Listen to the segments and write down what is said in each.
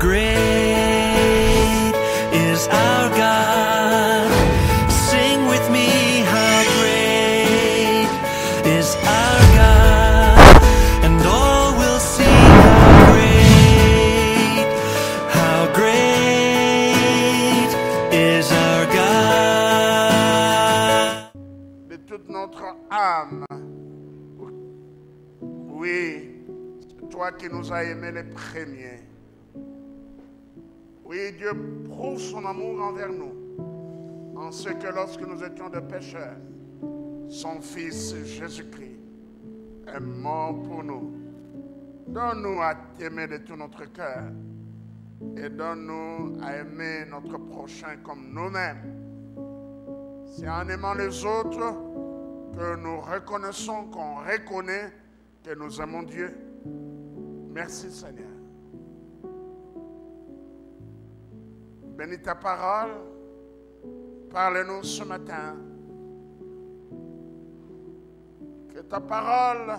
great is our God. Sing with me, how great is our God. And all will see how great is our God. De toute notre âme, oui, c'est toi qui nous as aimés les premiers. Oui, Dieu prouve son amour envers nous, en ce que lorsque nous étions des pécheurs, son Fils Jésus-Christ est mort pour nous. Donne-nous à t'aimer de tout notre cœur et donne-nous à aimer notre prochain comme nous-mêmes. C'est en aimant les autres que nous reconnaissons, qu'on reconnaît que nous aimons Dieu. Merci Seigneur. Bénis ta parole. Parle-nous ce matin. Que ta parole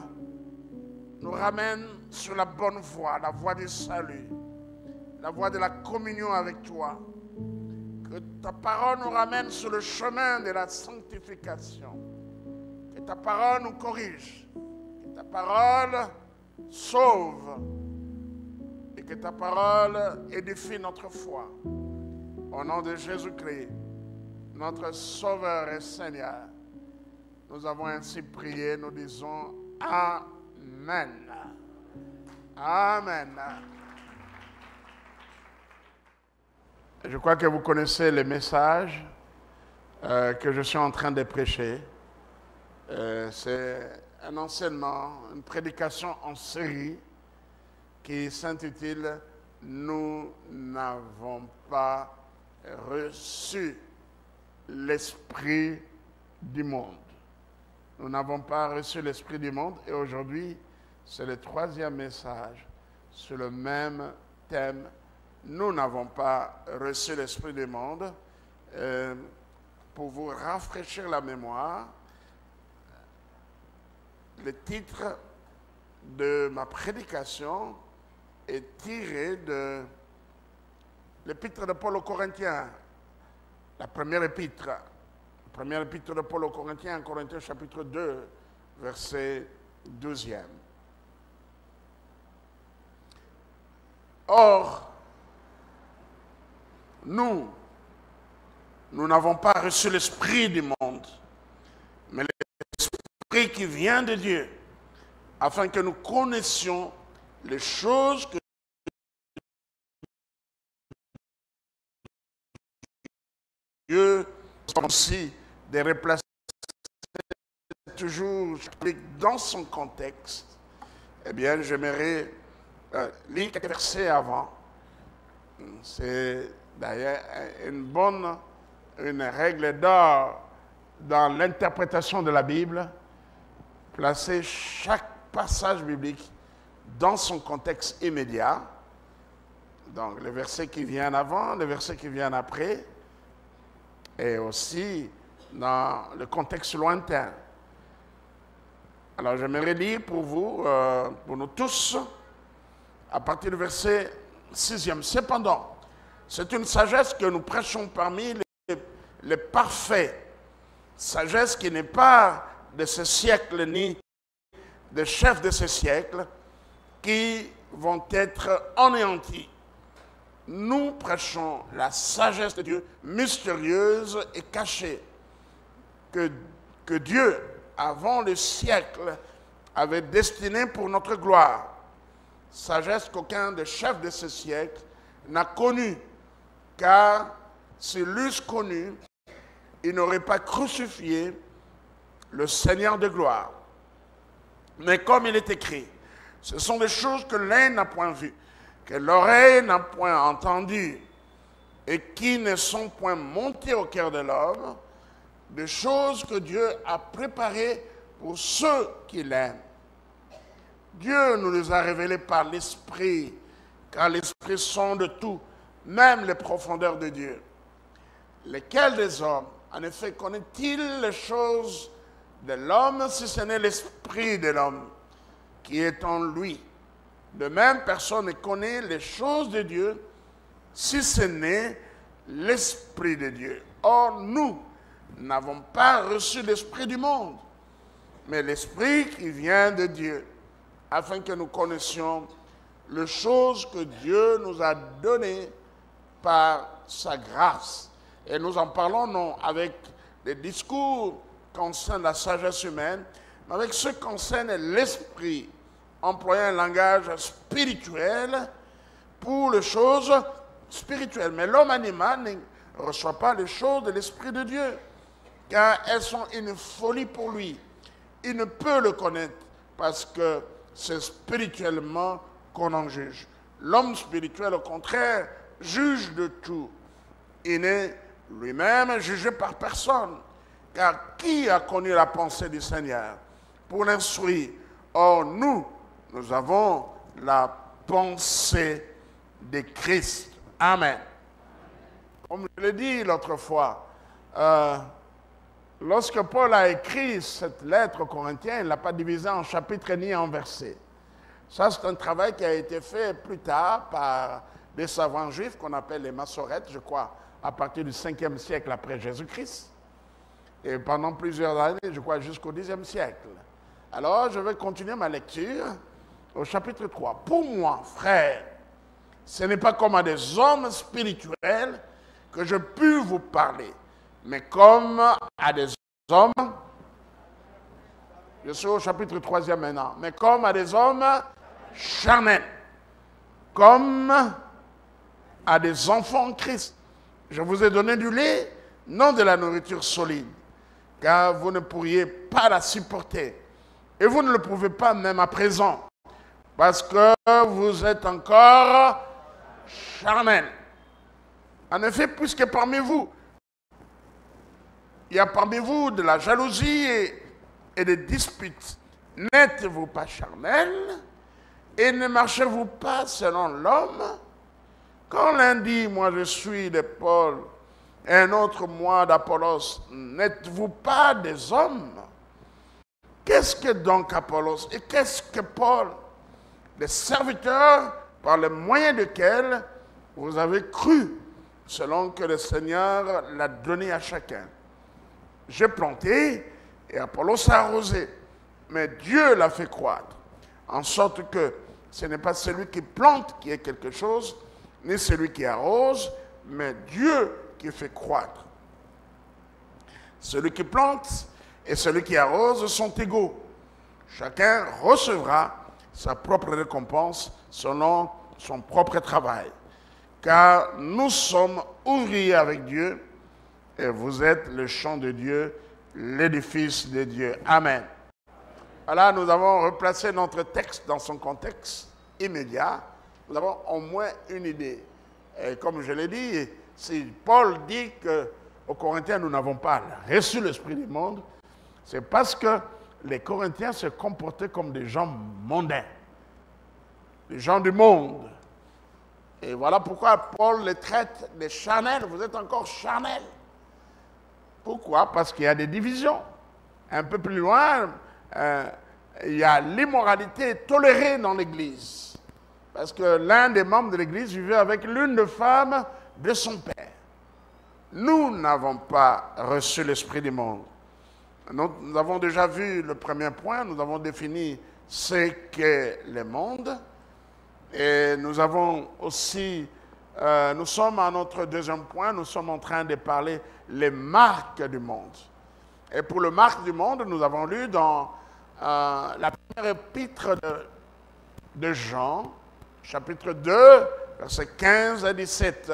nous ramène sur la bonne voie, la voie du salut, la voie de la communion avec toi. Que ta parole nous ramène sur le chemin de la sanctification. Que ta parole nous corrige. Que ta parole sauve. Et que ta parole édifie notre foi. Au nom de Jésus-Christ, notre Sauveur et Seigneur, nous avons ainsi prié, nous disons Amen. Amen. Je crois que vous connaissez les messages que je suis en train de prêcher. C'est un enseignement, une prédication en série qui s'intitule « Nous n'avons pas reçu l'esprit du monde ». Nous n'avons pas reçu l'esprit du monde et aujourd'hui, c'est le troisième message sur le même thème. Nous n'avons pas reçu l'esprit du monde. Pour vous rafraîchir la mémoire, le titre de ma prédication est tiré de l'épître de Paul aux Corinthiens, la première épître de Paul aux Corinthiens, Corinthiens chapitre 2, verset 12e. Or, nous n'avons pas reçu l'esprit du monde, mais l'esprit qui vient de Dieu, afin que nous connaissions les choses que Dieu aussi de replacer toujours dans son contexte. Eh bien, j'aimerais lire quelques versets avant. C'est d'ailleurs une règle d'or dans l'interprétation de la Bible, placer chaque passage biblique dans son contexte immédiat. Donc, les versets qui viennent avant, les versets qui viennent après, et aussi dans le contexte lointain. Alors, j'aimerais lire pour vous, pour nous tous, à partir du verset 6e. Cependant, c'est une sagesse que nous prêchons parmi les parfaits. Sagesse qui n'est pas de ce siècle, ni des chefs de ce siècle, qui vont être anéantis. Nous prêchons la sagesse de Dieu, mystérieuse et cachée, que Dieu, avant le siècle, avait destinée pour notre gloire. Sagesse qu'aucun des chefs de ce siècle n'a connue, car s'ils l'eussent connue, ils n'auraient pas crucifié le Seigneur de gloire. Mais comme il est écrit, ce sont des choses que l'œil n'a point vues, que l'oreille n'a point entendues, et qui ne sont point montées au cœur de l'homme, des choses que Dieu a préparées pour ceux qui l'aiment. Dieu nous les a révélées par l'Esprit, car l'Esprit sonde tout, même les profondeurs de Dieu. Lesquels des hommes, en effet, connaît-il les choses de l'homme, si ce n'est l'Esprit de l'homme qui est en lui? De même, personne ne connaît les choses de Dieu, si ce n'est l'Esprit de Dieu. Or, nous n'avons pas reçu l'Esprit du monde, mais l'Esprit qui vient de Dieu, afin que nous connaissions les choses que Dieu nous a données par sa grâce. Et nous en parlons non avec des discours concernant la sagesse humaine, mais avec ce qui concerne l'esprit, employant un langage spirituel pour les choses spirituelles. Mais l'homme animal ne reçoit pas les choses de l'Esprit de Dieu, car elles sont une folie pour lui. Il ne peut le connaître parce que c'est spirituellement qu'on en juge. L'homme spirituel, au contraire, juge de tout. Il n'est lui-même jugé par personne. Car qui a connu la pensée du Seigneur pour l'instruire? Or, nous avons la pensée de Christ. Amen. Comme je l'ai dit l'autre fois, lorsque Paul a écrit cette lettre aux Corinthiens, il ne l'a pas divisée en chapitres ni en versets. Ça, c'est un travail qui a été fait plus tard par des savants juifs qu'on appelle les Massorètes, je crois, à partir du 5e siècle après Jésus-Christ. Et pendant plusieurs années, je crois, jusqu'au 10e siècle. Alors, je vais continuer ma lecture au chapitre 3. Pour moi, frères, ce n'est pas comme à des hommes spirituels que je puis vous parler, mais comme à des hommes, je suis au chapitre 3e maintenant, mais comme à des hommes charnels, comme à des enfants en Christ. Je vous ai donné du lait, non de la nourriture solide, car vous ne pourriez pas la supporter. Et vous ne le pouvez pas même à présent, parce que vous êtes encore charnel. En effet, puisque parmi vous, il y a parmi vous de la jalousie et des disputes, n'êtes-vous pas charnel et ne marchez-vous pas selon l'homme? Quand l'un dit, moi je suis de Paul, et un autre, moi d'Apollos, n'êtes-vous pas des hommes? Qu'est-ce que donc Apollos et qu'est-ce que Paul? Des serviteurs par le moyen desquels vous avez cru, selon que le Seigneur l'a donné à chacun. J'ai planté et Apollos a arrosé, mais Dieu l'a fait croître, en sorte que ce n'est pas celui qui plante qui est quelque chose, ni celui qui arrose, mais Dieu qui fait croître. Celui qui plante et celui qui arrose sont égaux. Chacun recevra sa propre récompense selon son propre travail. Car nous sommes ouvriers avec Dieu et vous êtes le champ de Dieu, l'édifice de Dieu. Amen. Voilà, nous avons replacé notre texte dans son contexte immédiat. Nous avons au moins une idée. Et comme je l'ai dit, si Paul dit qu'aux Corinthiens, nous n'avons pas reçu l'esprit du monde, c'est parce que les Corinthiens se comportaient comme des gens mondains, des gens du monde. Et voilà pourquoi Paul les traite de charnels. Vous êtes encore charnels. Pourquoi? Parce qu'il y a des divisions. Un peu plus loin, il y a l'immoralité tolérée dans l'Église. Parce que l'un des membres de l'Église vivait avec l'une des femmes de son père. Nous n'avons pas reçu l'esprit du monde. Nous avons déjà vu le premier point, nous avons défini ce qu'est le monde. Et nous avons aussi, nous sommes à notre deuxième point, nous sommes en train de parler les marques du monde. Et pour le marque du monde, nous avons lu dans la première épître de Jean, chapitre 2, versets 15 à 17.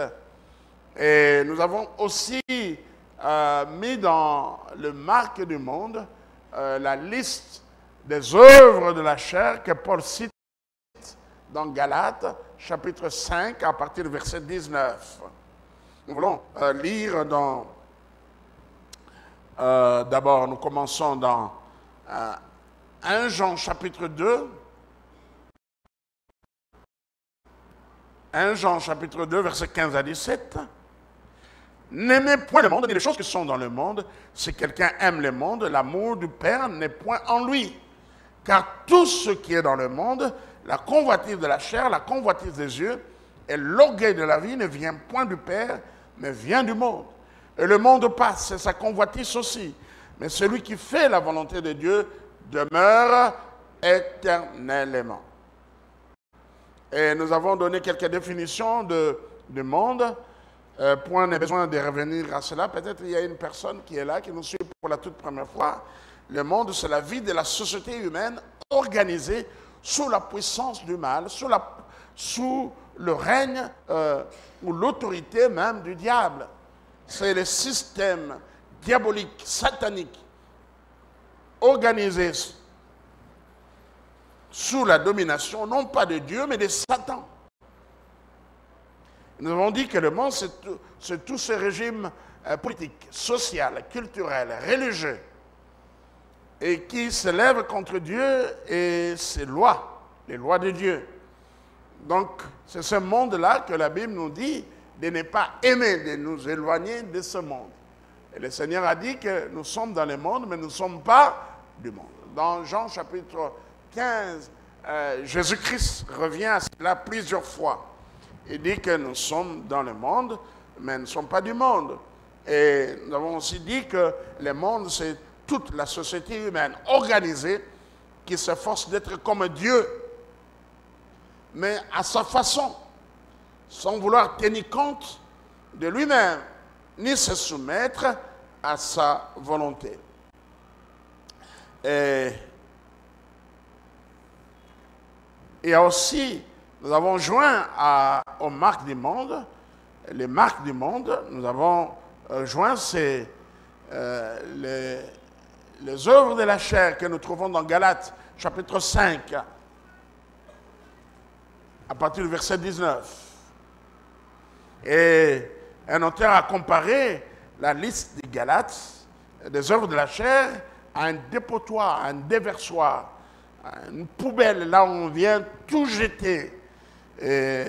Et nous avons aussi mis dans le marque du monde la liste des œuvres de la chair que Paul cite dans Galates, chapitre 5, à partir du verset 19. Nous voulons lire dans... D'abord, nous commençons dans 1 Jean, chapitre 2. 1 Jean, chapitre 2, verset 15 à 17. N'aimez point le monde, ni les choses qui sont dans le monde. Si quelqu'un aime le monde, l'amour du Père n'est point en lui. Car tout ce qui est dans le monde, la convoitise de la chair, la convoitise des yeux Et l'orgueil de la vie ne vient point du Père, mais vient du monde. Et le monde passe, c'est sa convoitise aussi. Mais celui qui fait la volonté de Dieu demeure éternellement. Et nous avons donné quelques définitions du monde. Point n'est besoin de revenir à cela. Peut-être il y a une personne qui est là, qui nous suit pour la toute première fois. Le monde, c'est la vie de la société humaine organisée sous la puissance du mal, sous le règne ou l'autorité même du diable. C'est le système diabolique, satanique, organisé sous la domination, non pas de Dieu, mais de Satan. Nous avons dit que le monde, c'est tout ce régime politique, social, culturel, religieux, et qui se lève contre Dieu et ses lois, les lois de Dieu. Donc, c'est ce monde-là que la Bible nous dit de ne pas aimer, de nous éloigner de ce monde. Et le Seigneur a dit que nous sommes dans le monde, mais nous ne sommes pas du monde. Dans Jean chapitre 15, Jésus-Christ revient à cela plusieurs fois. Il dit que nous sommes dans le monde, mais nous ne sommes pas du monde. Et nous avons aussi dit que le monde, c'est toute la société humaine organisée qui s'efforce d'être comme Dieu, mais à sa façon, sans vouloir tenir compte de lui-même, ni se soumettre à sa volonté. Et il y a aussi, nous avons joint aux marques du monde, les marques du monde, nous avons joint les œuvres de la chair que nous trouvons dans Galates, chapitre 5, à partir du verset 19. Et un auteur a comparé la liste des Galates, des œuvres de la chair, à un dépotoir, à un déversoir, à une poubelle, là où on vient tout jeter. Et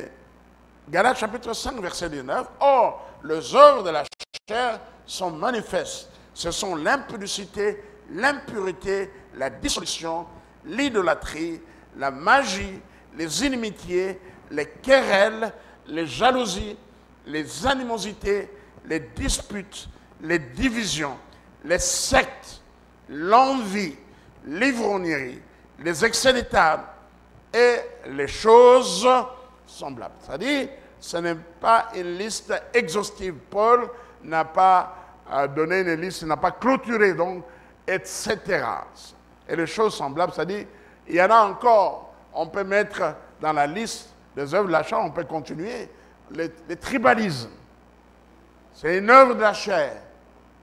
Galates chapitre 5, verset 19. Or, les œuvres de la chair sont manifestes. Ce sont l'impudicité, l'impureté, la dissolution, l'idolâtrie, la magie, les inimitiés, les querelles, les jalousies, les animosités, les disputes, les divisions, les sectes, l'envie, l'ivrognerie, les excès de table et les choses semblables. C'est-à-dire, ce n'est pas une liste exhaustive. Paul n'a pas donné une liste, il n'a pas clôturé, donc, etc. Et les choses semblables, c'est-à-dire, il y en a encore. On peut mettre dans la liste des œuvres de la chair, on peut continuer. Le tribalisme, c'est une œuvre de la chair.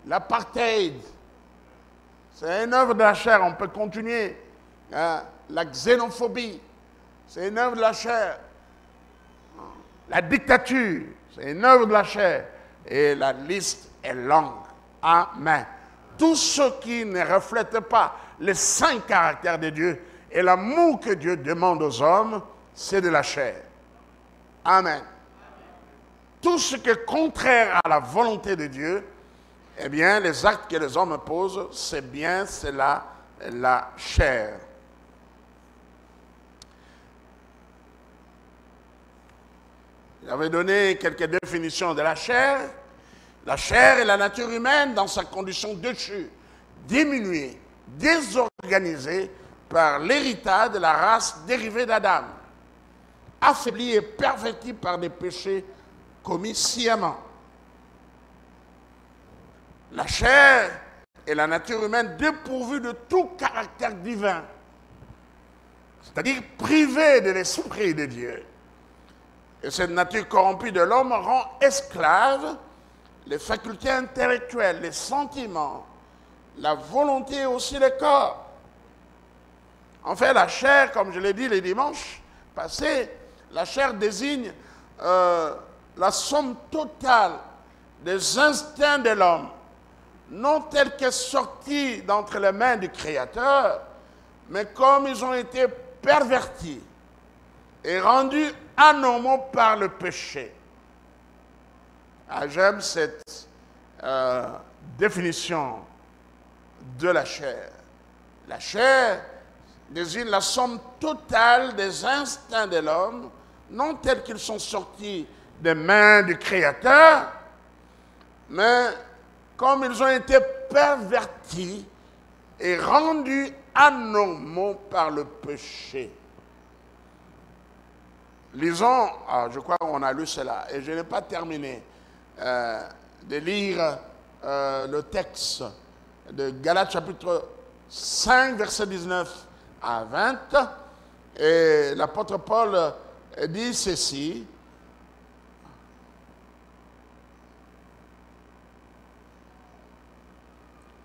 L'apartheid, c'est une œuvre de la chair, on peut continuer. La xénophobie, c'est une œuvre de la chair. La dictature, c'est une œuvre de la chair. Et la liste est longue. Amen. Tout ce qui ne reflète pas le saint caractère de Dieu et l'amour que Dieu demande aux hommes, c'est de la chair. Amen. Tout ce qui est contraire à la volonté de Dieu, eh bien, les actes que les hommes posent, c'est bien cela, la chair. J'avais donné quelques définitions de la chair. La chair est la nature humaine dans sa condition déchue, diminuée, désorganisée par l'héritage de la race dérivée d'Adam, affaiblie et pervertie par des péchés commis sciemment. La chair est la nature humaine dépourvue de tout caractère divin, c'est-à-dire privée de l'esprit de Dieu. Et cette nature corrompue de l'homme rend esclave les facultés intellectuelles, les sentiments, la volonté et aussi le corps. En fait, la chair, comme je l'ai dit les dimanches passés, la chair désigne la somme totale des instincts de l'homme, non tels que sortis d'entre les mains du Créateur, mais comme ils ont été pervertis et rendus anormaux par le péché. J'aime cette définition de la chair. La chair désigne la somme totale des instincts de l'homme, non tels qu'ils sont sortis des mains du Créateur, mais comme ils ont été pervertis et rendus anormaux par le péché. Lisons, je crois qu'on a lu cela, et je n'ai pas terminé de lire le texte de Galates chapitre 5, verset 19 à 20, et l'apôtre Paul dit ceci.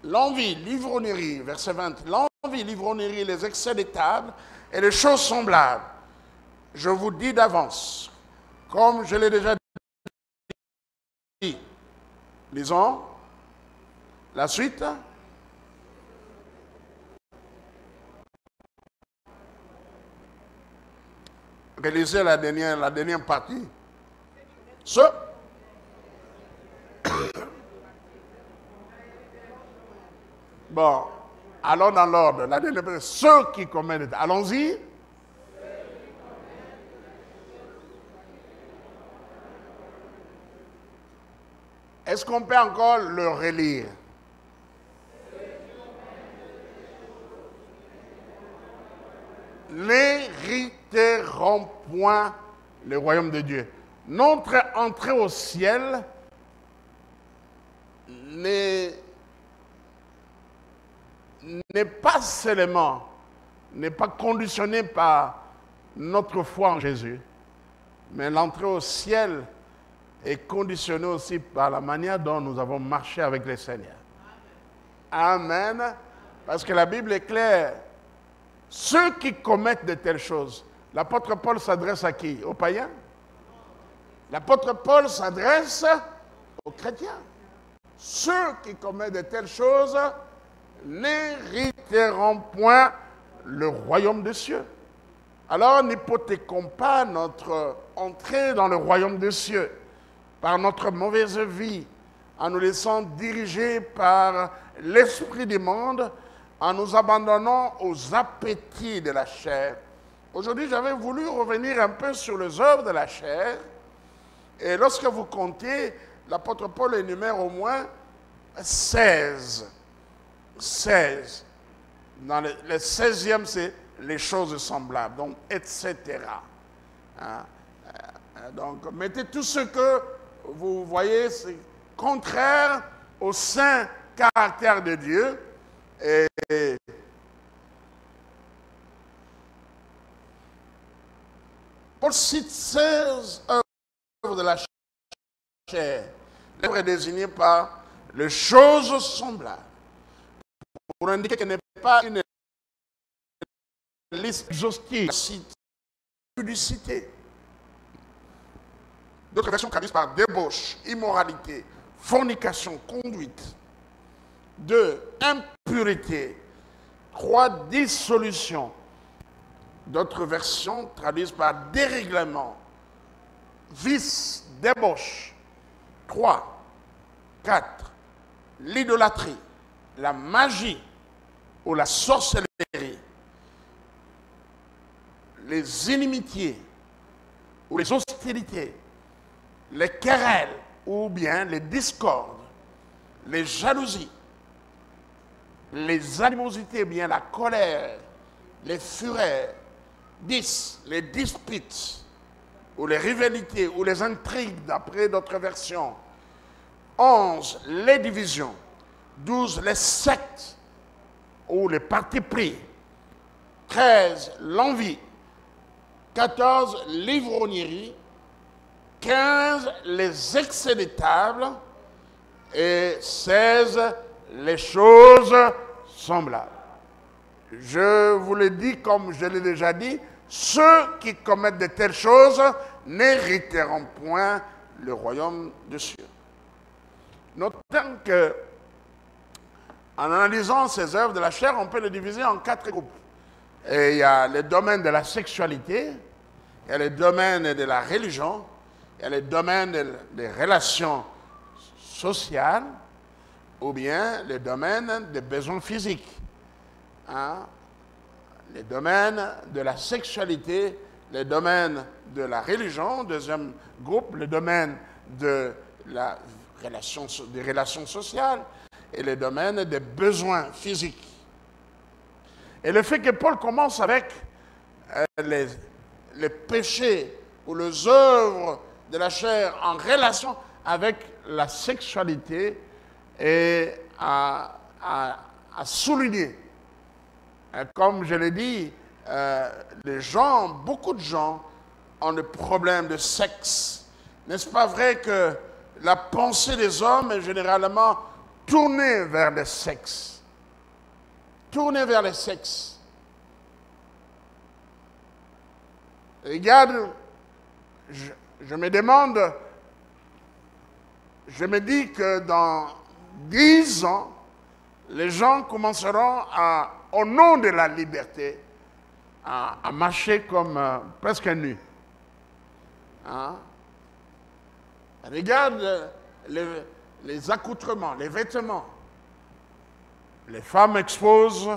L'envie, l'ivrognerie, verset 20, l'envie, l'ivrognerie, les excès des tables et les choses semblables. Je vous dis d'avance, comme je l'ai déjà dit. Lisons la suite. Lisez la dernière partie. Bon, allons dans l'ordre. La dernière partie, ceux qui commettent. Allons-y. Est-ce qu'on peut encore le relire? N'hériteront point le royaume de Dieu. Notre entrée au ciel n'est pas seulement, n'est pas conditionnée par notre foi en Jésus, mais l'entrée au ciel est conditionnée aussi par la manière dont nous avons marché avec le Seigneur. Amen. Parce que la Bible est claire. Ceux qui commettent de telles choses, l'apôtre Paul s'adresse à qui? Aux païens? L'apôtre Paul s'adresse aux chrétiens. Ceux qui commettent de telles choses n'hériteront point le royaume des cieux. Alors n'hypothéquons pas notre entrée dans le royaume des cieux par notre mauvaise vie, en nous laissant diriger par l'esprit du monde, en nous abandonnant aux appétits de la chair. Aujourd'hui, j'avais voulu revenir un peu sur les œuvres de la chair. Et lorsque vous comptez, l'apôtre Paul énumère au moins 16. 16. Dans le 16e, c'est les choses semblables, donc etc. Donc, mettez tout ce que vous voyez, c'est contraire au saint caractère de Dieu. Et Paul cite 16 œuvres de la chair. L'œuvre est désignée par les choses semblables. Pour indiquer qu'elle n'est pas une liste exhaustive, publicité. D'autres versions traduisent par débauche, immoralité, fornication, conduite. 2. Impureté. 3. Dissolution. D'autres versions traduisent par dérèglement, vice, débauche. 3. 4. L'idolâtrie, la magie ou la sorcellerie, les inimitiés ou les hostilités, les querelles ou bien les discordes, les jalousies, les animosités, bien la colère, les fureurs. 10. Les disputes ou les rivalités ou les intrigues d'après d'autres versions. 11. Les divisions. 12. Les sectes ou les partis pris. 13. L'envie. 14. L'ivrognerie. 15. Les excès de table. Et 16. Les choses semblables. Je vous le dis comme je l'ai déjà dit, ceux qui commettent de telles choses n'hériteront point le royaume des cieux. Notons que, en analysant ces œuvres de la chair, on peut les diviser en 4 groupes. Et il y a le domaine de la sexualité, il y a le domaine de la religion, il y a le domaine des relations sociales, ou bien le domaine des besoins physiques. Le domaine de la sexualité, les domaines de la religion, deuxième groupe, le domaine des relations sociales et le domaine des besoins physiques. Et le fait que Paul commence avec les péchés ou les œuvres de la chair en relation avec la sexualité et à souligner. Comme je l'ai dit, beaucoup de gens ont des problèmes de sexe. N'est-ce pas vrai que la pensée des hommes est généralement tournée vers le sexe? Tournée vers le sexe. Regarde, je me demande, je me dis que dans 10 ans, les gens commenceront au nom de la liberté, à marcher comme presque nus. Hein? Regarde les accoutrements, les vêtements. Les femmes exposent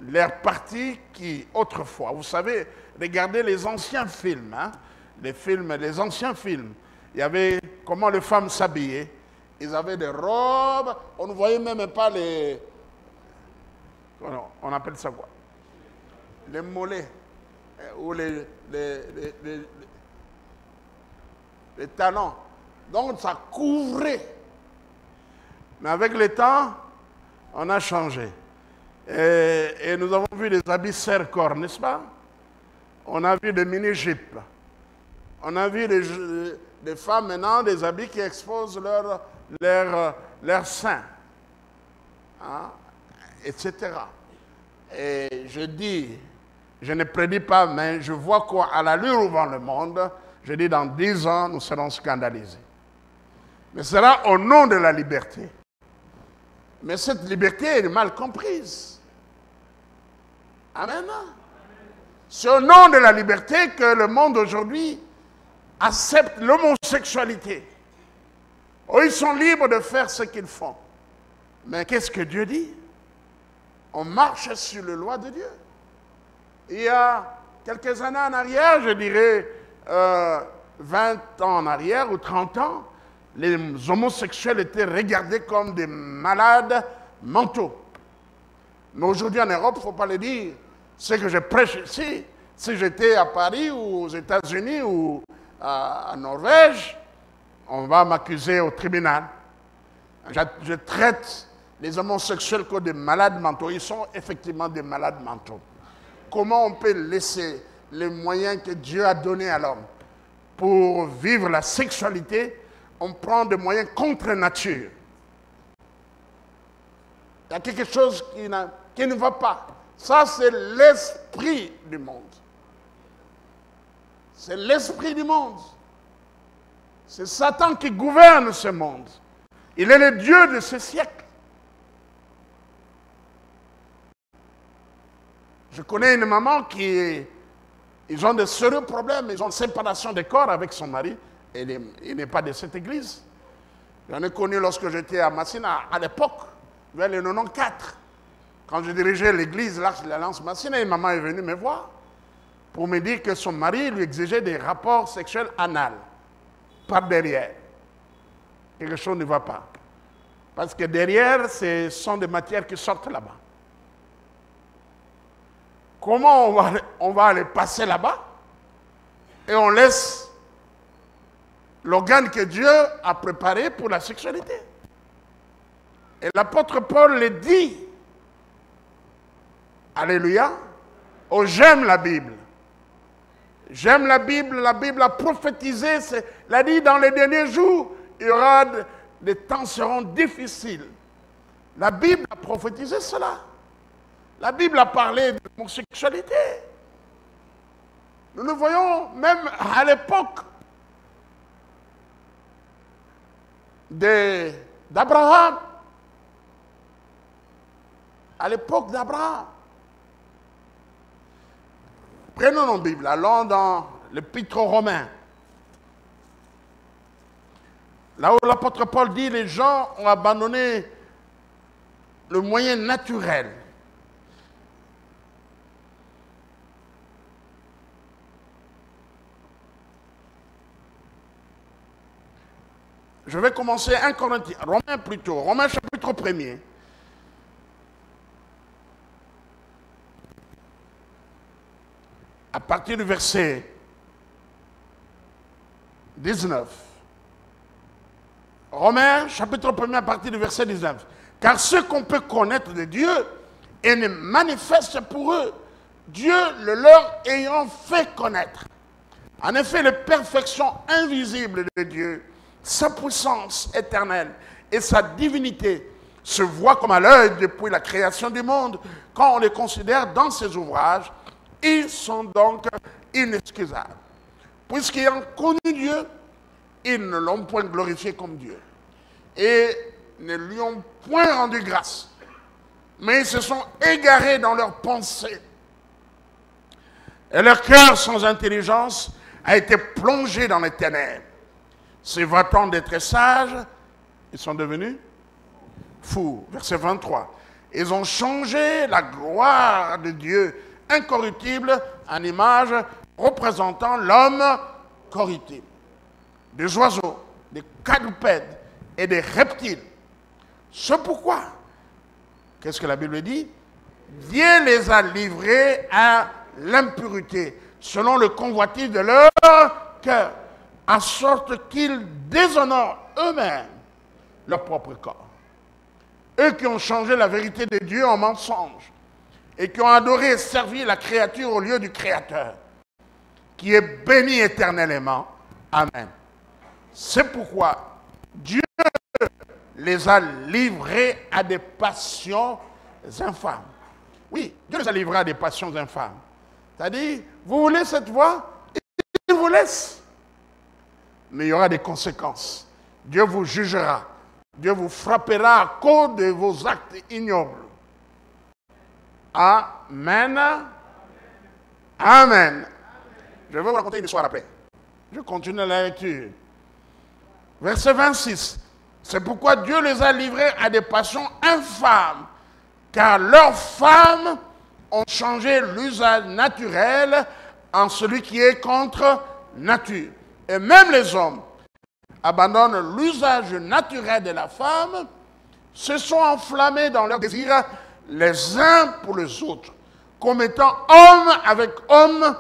leurs parties qui, autrefois, vous savez, regardez les anciens films, hein? Les anciens films. Il y avait comment les femmes s'habillaient. Ils avaient des robes, on ne voyait même pas les... On appelle ça quoi? Les mollets ou les talons. Donc ça couvrait. Mais avec le temps, on a changé. Et nous avons vu des habits serre-corps, n'est-ce pas? On a vu des mini-jupes. On a vu des femmes maintenant, des habits qui exposent leurs seins, hein, etc. Et je dis, je ne prédis pas, mais je vois quoi à l'allure où va le monde, je dis dans 10 ans, nous serons scandalisés. Mais ce sera au nom de la liberté. Mais cette liberté est mal comprise. Amen. C'est au nom de la liberté que le monde aujourd'hui accepte l'homosexualité. Oh, ils sont libres de faire ce qu'ils font. Mais qu'est-ce que Dieu dit? On marche sur les lois de Dieu. Il y a quelques années en arrière, je dirais 20 ans en arrière ou 30 ans, les homosexuels étaient regardés comme des malades mentaux. Mais aujourd'hui en Europe, il ne faut pas le dire. Ce que je prêche ici, si j'étais à Paris ou aux États-Unis ou en Norvège, on va m'accuser au tribunal. Je traite les homosexuels comme des malades mentaux. Ils sont effectivement des malades mentaux. Comment on peut laisser les moyens que Dieu a donnés à l'homme pour vivre la sexualité? On prend des moyens contre nature. Il y a quelque chose qui ne va pas. Ça, c'est l'esprit du monde. C'est l'esprit du monde. C'est Satan qui gouverne ce monde. Il est le Dieu de ce siècle. Je connais une maman ils ont de sérieux problèmes. Ils ont une séparation des corps avec son mari. Et il n'est pas de cette église. J'en ai connu lorsque j'étais à Massina, à l'époque, vers le 94. Quand je dirigeais l'église, l'Alliance Massina, une maman est venue me voir pour me dire que son mari lui exigeait des rapports sexuels anals, par derrière. Quelque chose ne va pas. Parce que derrière, ce sont des matières qui sortent là-bas. Comment on va aller passer là-bas et on laisse l'organe que Dieu a préparé pour la sexualité? Et l'apôtre Paul le dit. Alléluia. Oh, j'aime la Bible. J'aime la Bible a prophétisé, elle a dit dans les derniers jours, il y aura des temps seront difficiles. La Bible a prophétisé cela. La Bible a parlé de l'homosexualité. Nous le voyons même à l'époque d'Abraham. À l'époque d'Abraham. Prenons nos Bibles, allons dans l'Épître aux Romains. Là où l'apôtre Paul dit, les gens ont abandonné le moyen naturel. Je vais commencer 1 Corinthiens, Romains plutôt, Romains chapitre 1er. À partir du verset 19. Romains chapitre 1er à partir du verset 19. Car ce qu'on peut connaître de Dieu est manifeste pour eux, Dieu le leur ayant fait connaître. En effet, les perfections invisibles de Dieu, sa puissance éternelle et sa divinité se voient comme à l'œil depuis la création du monde. Quand on les considère dans ses ouvrages, ils sont donc inexcusables. Puisqu'ayant connu Dieu, ils ne l'ont point glorifié comme Dieu et ne lui ont point rendu grâce, mais ils se sont égarés dans leurs pensées. Et leur cœur sans intelligence a été plongé dans les ténèbres. Se vantant d'être sages, ils sont devenus fous. Verset 23. Ils ont changé la gloire de Dieu incorruptible en image représentant l'homme corruptible. Des oiseaux, des quadrupèdes et des reptiles. C'est pourquoi, qu'est-ce que la Bible dit? Dieu les a livrés à l'impureté, selon le convoitise de leur cœur, en sorte qu'ils déshonorent eux-mêmes leur propre corps. Eux qui ont changé la vérité de Dieu en mensonge et qui ont adoré et servi la créature au lieu du Créateur, qui est béni éternellement. Amen. C'est pourquoi Dieu les a livrés à des passions infâmes. Oui, Dieu les a livrés à des passions infâmes. C'est-à-dire, vous voulez cette voie, il vous laisse. Mais il y aura des conséquences. Dieu vous jugera. Dieu vous frappera à cause de vos actes ignobles. Amen. Amen. Je vais vous raconter une histoire après. Je continue la lecture. Verset 26. C'est pourquoi Dieu les a livrés à des passions infâmes, car leurs femmes ont changé l'usage naturel en celui qui est contre nature. Et même les hommes abandonnent l'usage naturel de la femme, se sont enflammés dans leurs désirs les uns pour les autres, commettant homme avec homme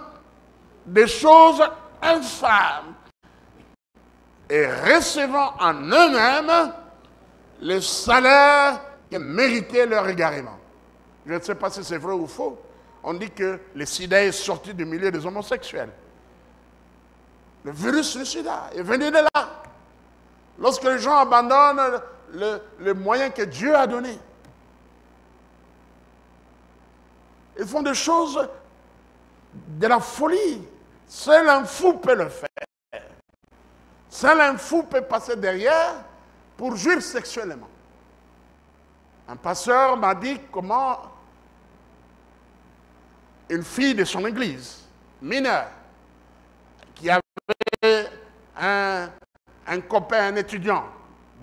des choses infâmes et recevant en eux-mêmes le salaire que méritait leur égarement. Je ne sais pas si c'est vrai ou faux. On dit que le sida est sorti du milieu des homosexuels. Le virus du sida est venu de là. Lorsque les gens abandonnent les moyens que Dieu a donnés. Ils font des choses de la folie. Seul un fou peut le faire. Seul un fou peut passer derrière pour jouir sexuellement. Un pasteur m'a dit comment une fille de son église, mineure, qui avait un copain, un étudiant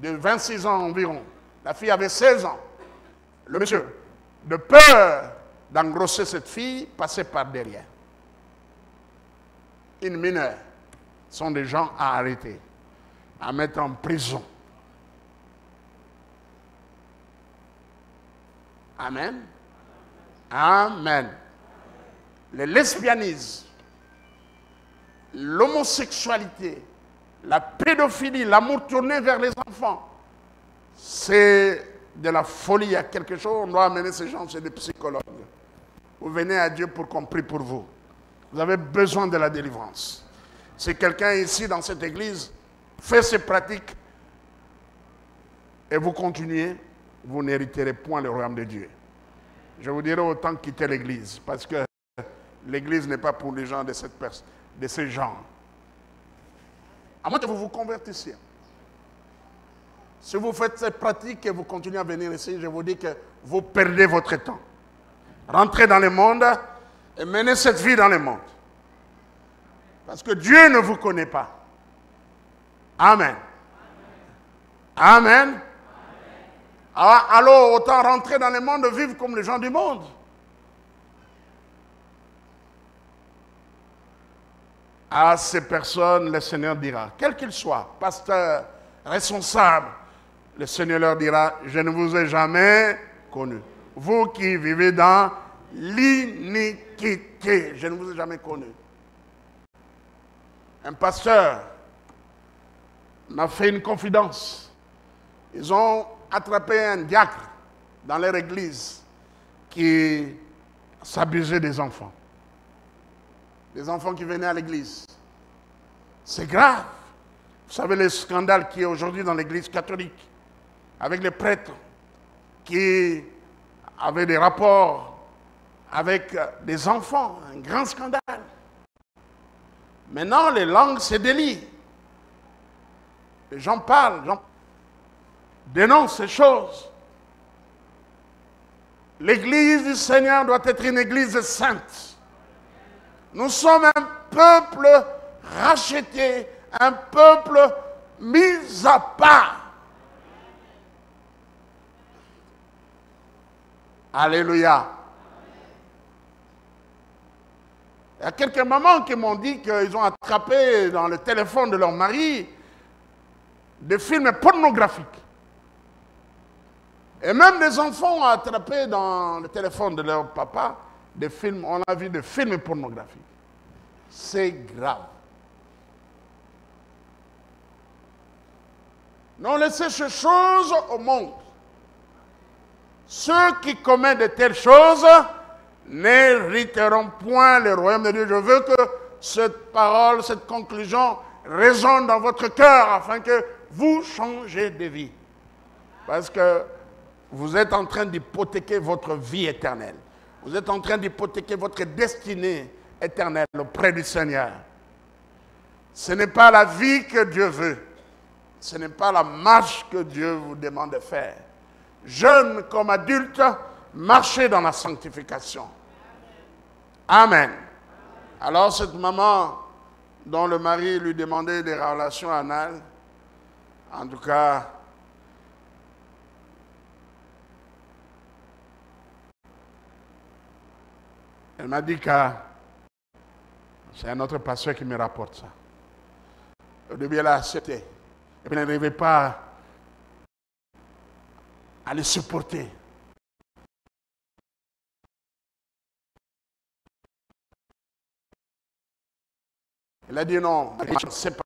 de 26 ans environ. La fille avait 16 ans. Le monsieur, de peur d'engrosser cette fille, passait par derrière. Une mineure sont des gens à arrêter, à mettre en prison. Amen. Amen. Le lesbianisme, l'homosexualité, la pédophilie, l'amour tourné vers les enfants, c'est de la folie. Il y a quelque chose, on doit amener ces gens chez des psychologues. Vous venez à Dieu pour qu'on prie pour vous. Vous avez besoin de la délivrance. Si quelqu'un ici dans cette église fait ces pratiques et vous continuez, vous n'hériterez point le royaume de Dieu. Je vous dirai autant quitter l'église, parce que l'église n'est pas pour les gens de ces gens. À moins que vous vous convertissiez. Si vous faites ces pratiques et vous continuez à venir ici, je vous dis que vous perdez votre temps. Rentrez dans le monde et menez cette vie dans le monde. Parce que Dieu ne vous connaît pas. Amen. Amen. Alors, autant rentrer dans le monde et vivre comme les gens du monde. À ces personnes, le Seigneur dira, quel qu'il soit, pasteur, responsables, le Seigneur leur dira, je ne vous ai jamais connus. Vous qui vivez dans l'iniquité, je ne vous ai jamais connus. Un pasteur m'a fait une confidence. Ils ont attrapé un diacre dans leur église qui s'abusait des enfants. Des enfants qui venaient à l'église. C'est grave. Vous savez le scandale qui est aujourd'hui dans l'église catholique avec les prêtres qui avaient des rapports avec des enfants. Un grand scandale. Maintenant, les langues se délient. Les gens parlent, les gens dénoncent ces choses. L'église du Seigneur doit être une église sainte. Nous sommes un peuple racheté, un peuple mis à part. Alléluia. Il y a quelques mamans qui m'ont dit qu'ils ont attrapé dans le téléphone de leur mari des films pornographiques. Et même des enfants ont attrapé dans le téléphone de leur papa des films, on a vu des films pornographiques. C'est grave. Non, laissez ces choses au monde. Ceux qui commettent de telles choses n'hériteront point le royaume de Dieu. Je veux que cette parole, cette conclusion résonne dans votre cœur afin que vous changez de vie. Parce que vous êtes en train d'hypothéquer votre vie éternelle. Vous êtes en train d'hypothéquer votre destinée éternelle auprès du Seigneur. Ce n'est pas la vie que Dieu veut. Ce n'est pas la marche que Dieu vous demande de faire. Jeunes comme adultes, marchez dans la sanctification. Amen. Alors cette maman dont le mari lui demandait des relations anales, en tout cas, elle m'a dit que c'est un autre pasteur qui me rapporte ça. Au début, elle a accepté. Et puis elle n'arrivait pas à les supporter. Elle a dit non, c'est pas.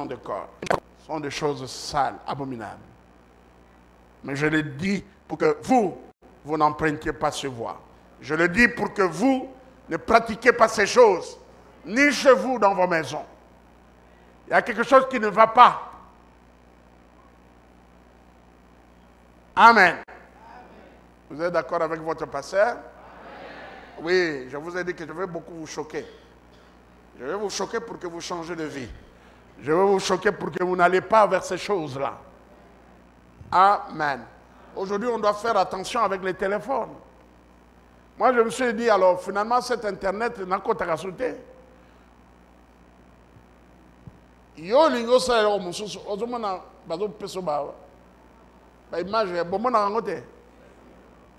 De corps sont des choses sales, abominables. Mais je le dis pour que vous n'empruntiez pas ce voie. Je le dis pour que vous ne pratiquiez pas ces choses, ni chez vous dans vos maisons. Il y a quelque chose qui ne va pas. Amen. Vous êtes d'accord avec votre pasteur? Oui, je vous ai dit que je vais beaucoup vous choquer. Je vais vous choquer pour que vous changez de vie. Je vais vous choquer pour que vous n'allez pas vers ces choses-là. Amen. Aujourd'hui, on doit faire attention avec les téléphones. Moi, je me suis dit, alors, finalement, cet Internet n'a qu'à te rajouter. Yo, lingo, ça, on me dit,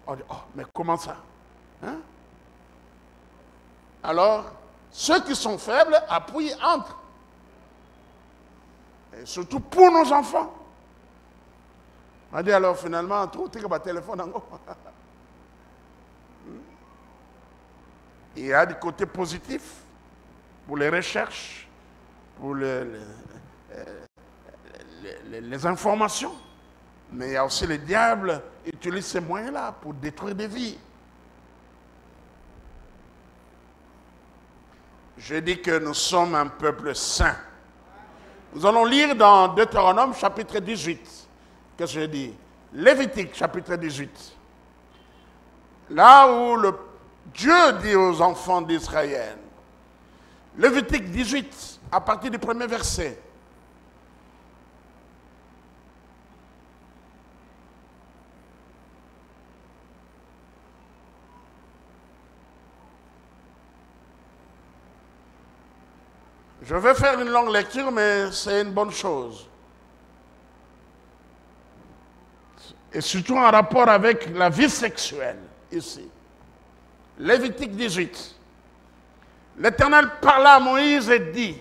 oh, mais comment ça? Hein? Alors, ceux qui sont faibles appuient entre. Et surtout pour nos enfants. On a dit alors finalement, tout est comme un téléphone en haut. Il y a du côté positif pour les recherches, pour les informations. Mais il y a aussi le diable qui utilise ces moyens-là pour détruire des vies. Je dis que nous sommes un peuple saint. Nous allons lire dans Deutéronome chapitre 18. Qu'est-ce que je dis? Lévitique chapitre 18. Là où Dieu dit aux enfants d'Israël. Lévitique 18, à partir du premier verset. Je vais faire une longue lecture, mais c'est une bonne chose. et surtout en rapport avec la vie sexuelle, ici. Lévitique 18. L'Éternel parla à Moïse et dit,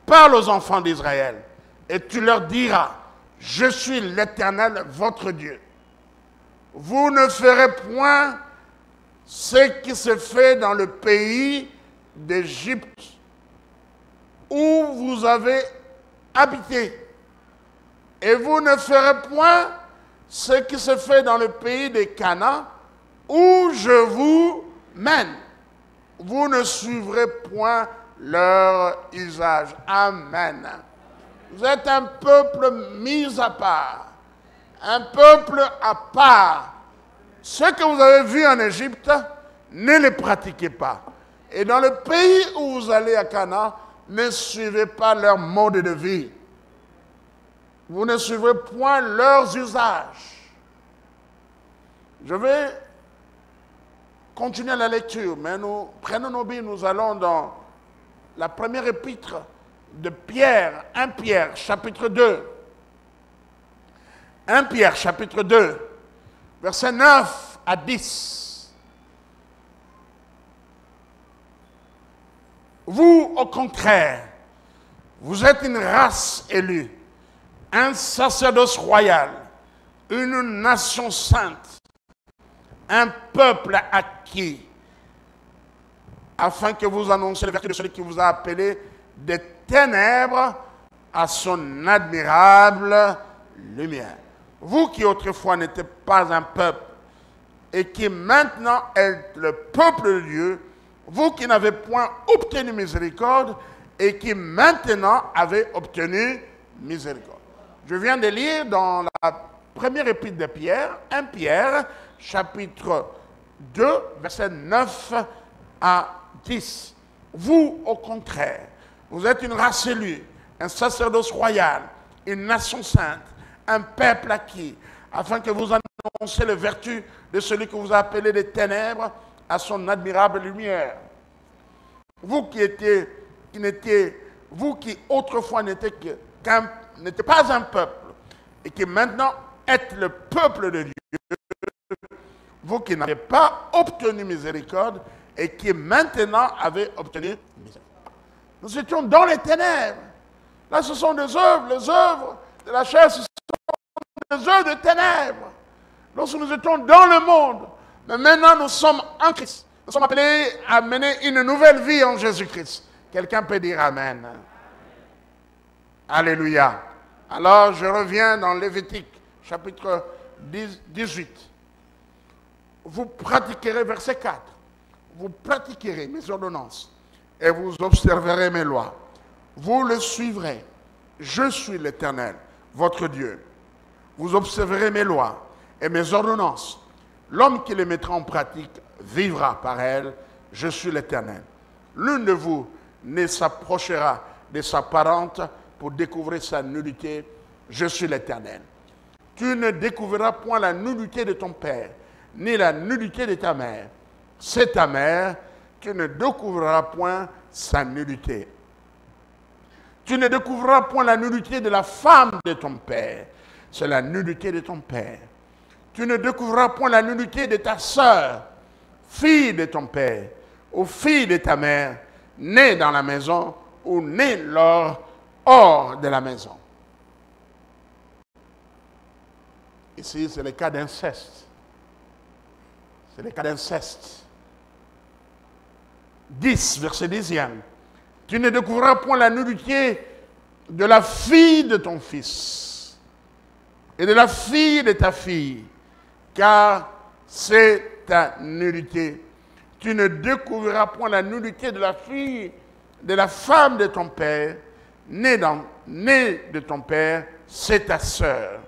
parle aux enfants d'Israël, et tu leur diras, je suis l'Éternel, votre Dieu. Vous ne ferez point ce qui se fait dans le pays d'Égypte, où vous avez habité. Et vous ne ferez point ce qui se fait dans le pays de Canaan, où je vous mène. Vous ne suivrez point leur usage. Amen. Vous êtes un peuple mis à part. Un peuple à part. Ce que vous avez vu en Égypte, ne les pratiquez pas. Et dans le pays où vous allez à Canaan, ne suivez pas leur mode de vie. Vous ne suivez point leurs usages. Je vais continuer la lecture, mais nous prenons nos billes, nous allons dans la première épître de Pierre, 1 Pierre, chapitre 2. 1 Pierre, chapitre 2, versets 9 à 10. Vous, au contraire, vous êtes une race élue, un sacerdoce royal, une nation sainte, un peuple acquis, afin que vous annonciez les vertus de celui qui vous a appelé des ténèbres à son admirable lumière. Vous qui autrefois n'étiez pas un peuple et qui maintenant êtes le peuple de Dieu, vous qui n'avez point obtenu miséricorde et qui maintenant avez obtenu miséricorde. Je viens de lire dans la première épître de Pierre, 1 Pierre, chapitre 2, versets 9 à 10. Vous, au contraire, vous êtes une race élue, un sacerdoce royal, une nation sainte, un peuple acquis, afin que vous annonciez les vertus de celui que vous a appelé des ténèbres à son admirable lumière. Vous qui autrefois n'étiez pas un peuple, et qui maintenant êtes le peuple de Dieu, vous qui n'avez pas obtenu miséricorde, et qui maintenant avez obtenu miséricorde. Nous étions dans les ténèbres. Là, ce sont des œuvres, les œuvres de la chair, ce sont des œuvres de ténèbres. Lorsque nous étions dans le monde, mais maintenant nous sommes en Christ. Nous sommes appelés à mener une nouvelle vie en Jésus-Christ. Quelqu'un peut dire Amen. Alléluia. Alors, je reviens dans Lévitique, chapitre 18. Vous pratiquerez, verset 4, vous pratiquerez mes ordonnances et vous observerez mes lois. Vous le suivrez. Je suis l'Éternel, votre Dieu. Vous observerez mes lois et mes ordonnances. L'homme qui les mettra en pratique vivra par elles. Je suis l'Éternel. L'un de vous ne s'approchera de sa parente pour découvrir sa nudité. Je suis l'Éternel. Tu ne découvriras point la nudité de ton père, ni la nudité de ta mère. C'est ta mère. Tu ne découvriras point sa nudité. Tu ne découvriras point la nudité de la femme de ton père. C'est la nudité de ton père. Tu ne découvriras point la nudité de ta sœur, fille de ton père, ou fille de ta mère, née dans la maison, ou née hors de la maison. Ici, c'est le cas d'inceste. C'est le cas d'inceste. 10, verset 10e. Tu ne découvriras point la nudité de la fille de ton fils et de la fille de ta fille, car c'est ta nudité. Tu ne découvriras point la nudité de la fille, de la femme de ton père, née de ton père, c'est ta sœur.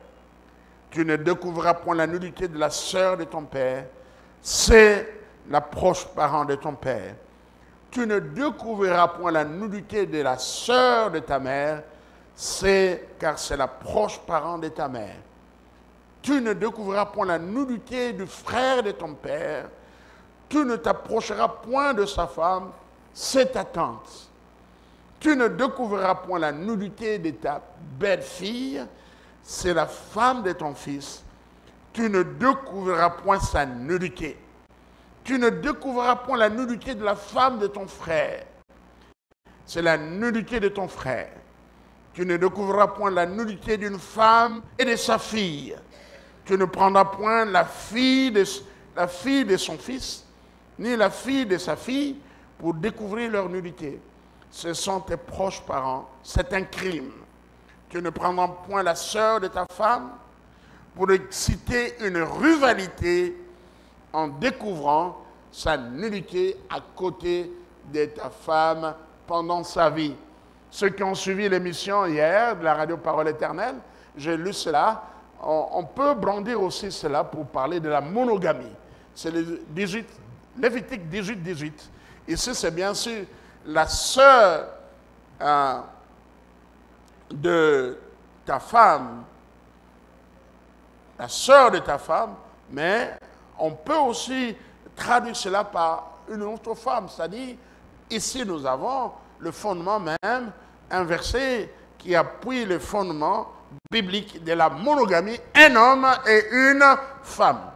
Tu ne découvriras point la nudité de la sœur de ton père, c'est la proche parent de ton père. Tu ne découvriras point la nudité de la sœur de ta mère, car c'est la proche parent de ta mère. Tu ne découvriras point la nudité du frère de ton père. Tu ne t'approcheras point de sa femme, c'est ta tante. Tu ne découvriras point la nudité de ta belle-fille, c'est la femme de ton fils. tu ne découvriras point sa nudité. Tu ne découvriras point la nudité de la femme de ton frère. C'est la nudité de ton frère. Tu ne découvriras point la nudité d'une femme et de sa fille. Tu ne prendras point la fille de son fils, ni la fille de sa fille, pour découvrir leur nudité. Ce sont tes proches parents. C'est un crime. Tu ne prendras point la sœur de ta femme pour exciter une rivalité en découvrant sa nudité à côté de ta femme pendant sa vie. Ceux qui ont suivi l'émission hier de la radio Parole Éternelle, j'ai lu cela. On peut brandir aussi cela pour parler de la monogamie. C'est le Lévitique 18. Ici, c'est bien sûr la sœur de ta femme, la sœur de ta femme, mais on peut aussi traduire cela par une autre femme. C'est-à-dire, ici nous avons le fondement même, un verset qui appuie le fondement biblique de la monogamie, un homme et une femme.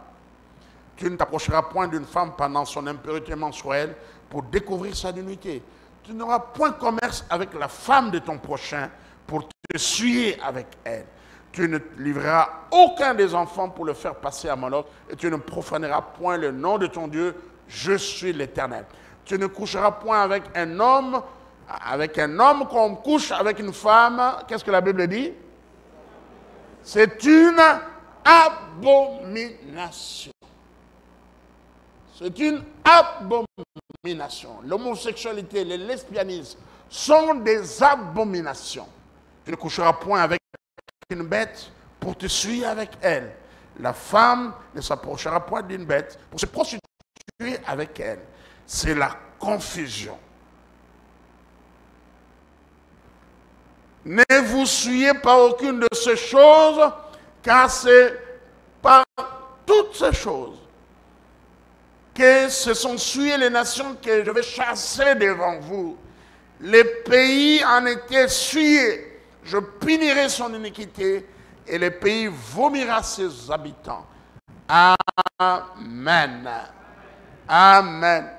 Tu ne t'approcheras point d'une femme pendant son impureté menstruelle pour découvrir sa nudité. Tu n'auras point commerce avec la femme de ton prochain pour te souiller avec elle. Tu ne livreras aucun des enfants pour le faire passer à Moloch, et tu ne profaneras point le nom de ton Dieu. Je suis l'Éternel. Tu ne coucheras point avec un homme comme couche avec une femme. Qu'est-ce que la Bible dit? C'est une abomination. C'est une abomination. L'homosexualité, le lesbianisme sont des abominations. Tu ne coucheras point avec une bête pour te souiller avec elle. La femme ne s'approchera point d'une bête pour se prostituer avec elle. C'est la confusion. Ne vous souillez pas aucune de ces choses, car c'est par toutes ces choses que se sont souillées les nations que je vais chasser devant vous. Les pays en étaient souillés. Je punirai son iniquité et le pays vomira ses habitants. Amen. Amen.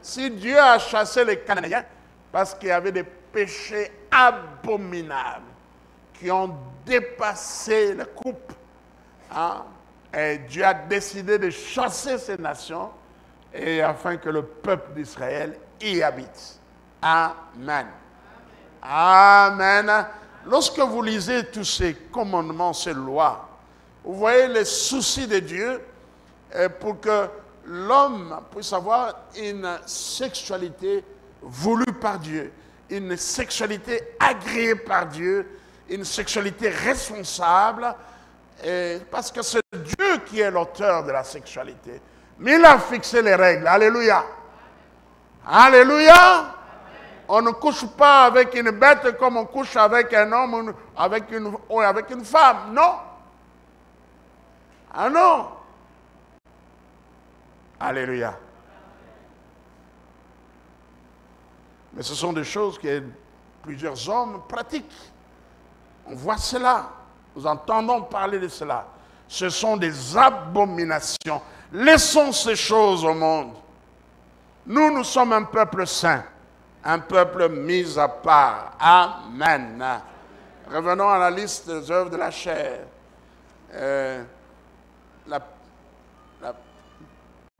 Si Dieu a chassé les Cananéens parce qu'il y avait des péchés abominables qui ont dépassé la coupe, et Dieu a décidé de chasser ces nations et afin que le peuple d'Israël y habite. Amen. Amen. Lorsque vous lisez tous ces commandements, ces lois, vous voyez les soucis de Dieu pour que l'homme puisse avoir une sexualité voulue par Dieu, une sexualité agréée par Dieu, une sexualité responsable, parce que c'est Dieu qui est l'auteur de la sexualité. Mais il a fixé les règles. Alléluia. Alléluia. On ne couche pas avec une bête comme on couche avec un homme ou avec une femme. Non. Ah non. Alléluia. Mais ce sont des choses que plusieurs hommes pratiquent. On voit cela. Nous entendons parler de cela. Ce sont des abominations. Laissons ces choses au monde. Nous sommes un peuple saint. Un peuple mis à part. Amen. Revenons à la liste des œuvres de la chair.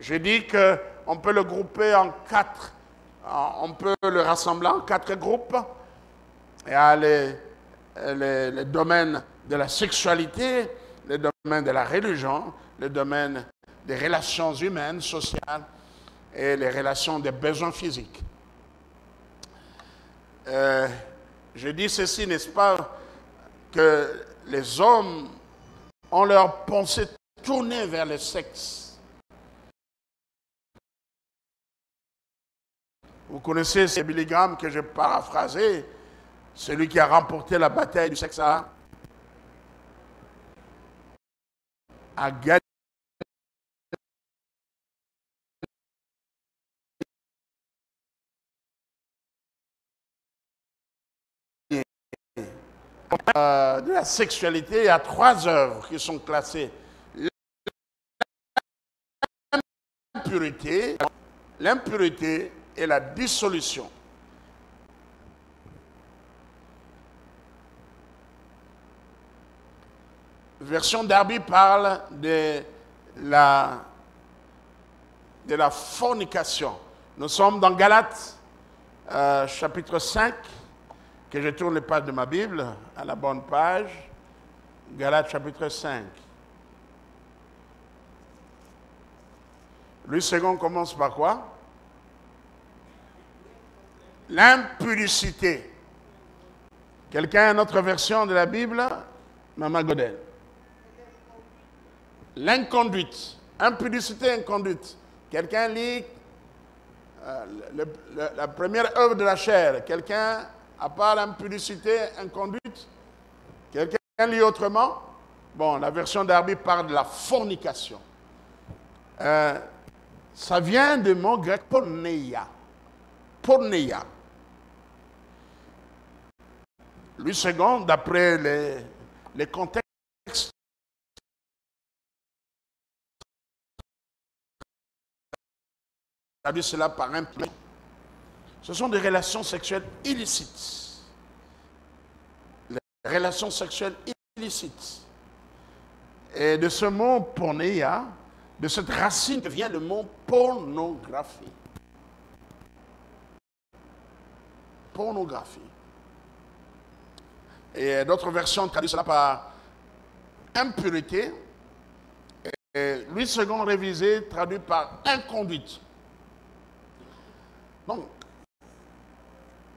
J'ai dit qu'on peut le grouper en 4. On peut le rassembler en 4 groupes. Il y a les domaines de la sexualité, les domaines de la religion, les domaines des relations humaines, sociales et les relations des besoins physiques. Je dis ceci, n'est-ce pas, que les hommes ont leur pensée tournée vers le sexe. Vous connaissez ce Billy Graham que j'ai paraphrasé, celui qui a remporté la bataille du sexe a gagné de la sexualité. Il y a 3 œuvres qui sont classées. l'impureté et la dissolution. Version Darby parle de la fornication. Nous sommes dans Galates, chapitre 5, que je tourne les pages de ma Bible, à la bonne page. Galates, chapitre 5. Louis II commence par quoi? L'impudicité. Quelqu'un a une autre version de la Bible? Maman Godel. L'inconduite. Impudicité, inconduite. Quelqu'un lit la première œuvre de la chair. Quelqu'un, à part l'impudicité, inconduite. Quelqu'un lit autrement? Bon, la version d'Arby parle de la fornication. Ça vient du mot grec porneia. Porneia. Louis II, d'après les contextes, traduit cela par un plan. Ce sont des relations sexuelles illicites. Les relations sexuelles illicites. Et de ce mot porneia, de cette racine vient le mot pornographie. Pornographie. Et d'autres versions traduisent cela par impureté. Et Louis II révisé traduit par inconduite. Donc,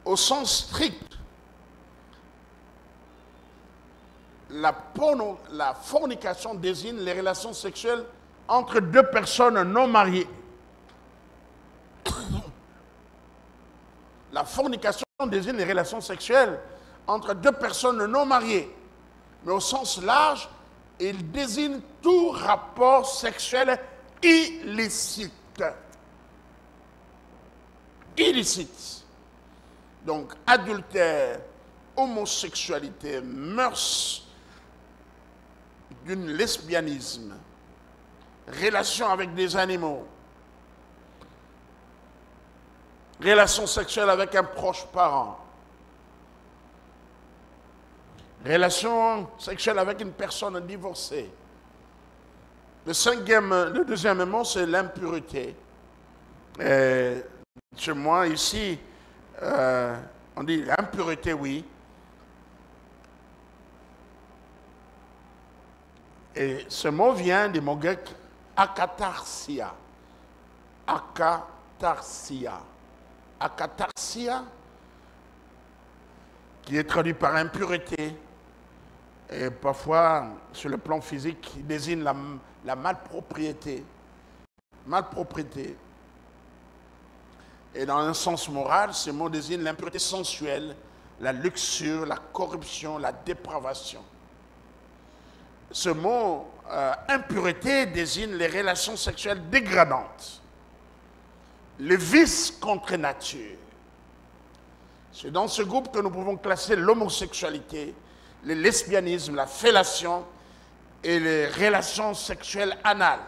au sens strict, la fornication désigne les relations sexuelles entre deux personnes non mariées. La fornication désigne les relations sexuelles entre deux personnes non mariées. Mais au sens large, il désigne tout rapport sexuel illicite. Illicite. Donc, adultère, homosexualité, mœurs d'une lesbianisme, relation avec des animaux, relation sexuelle avec un proche parent, relation sexuelle avec une personne divorcée. Le deuxième mot, c'est l'impureté. Chez moi, ici, on dit l'impureté, oui. Et ce mot vient du mot grec akatarsia. Akatarsia. Akatarsia, qui est traduit par impureté. Et parfois, sur le plan physique, il désigne la malpropriété. Malpropriété. Et dans un sens moral, ce mot désigne l'impureté sensuelle, la luxure, la corruption, la dépravation. Ce mot impureté désigne les relations sexuelles dégradantes, les vices contre nature. C'est dans ce groupe que nous pouvons classer l'homosexualité, le lesbianisme, la fellation et les relations sexuelles anales.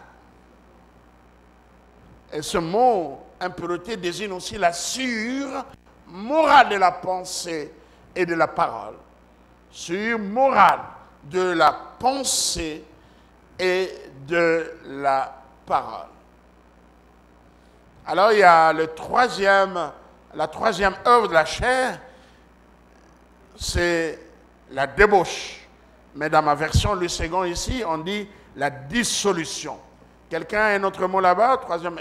Et ce mot impureté désigne aussi la souillure morale de la pensée et de la parole. Souillure morale de la pensée et de la parole. Alors il y a la troisième œuvre de la chair, c'est la débauche. Mais dans ma version, le second ici, on dit la dissolution. Quelqu'un a un autre mot là-bas, troisième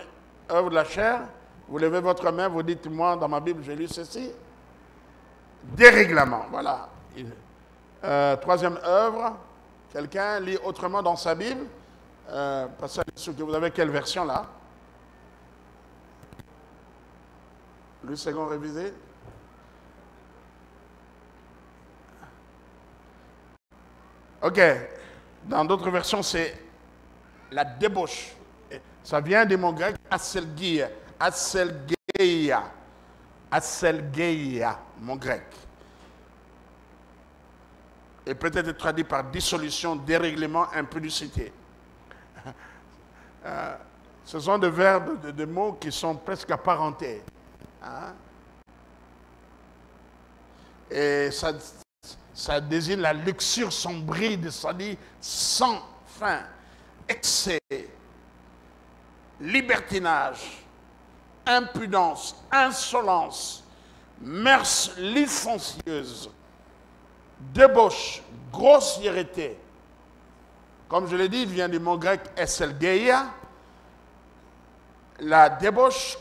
œuvre de la chair? Vous levez votre main, vous dites, moi, dans ma Bible, j'ai lu ceci. Dérèglement, voilà. Troisième œuvre, quelqu'un lit autrement dans sa Bible. Parce que vous avez quelle version là? Le second révisé. Ok. Dans d'autres versions, c'est la débauche. Ça vient du mot grec aselgeia. Aselgeia. Aselgeia, mon grec. Et peut-être traduit par dissolution, dérèglement, impudicité. Ce sont des verbes, des mots qui sont presque apparentés. Hein? Et ça désigne la luxure sombride, c'est-à-dire sans fin, excès, libertinage, impudence, insolence, mœurs licencieuses, débauche, grossièreté. Comme je l'ai dit, il vient du mot grec esselgeia. La débauche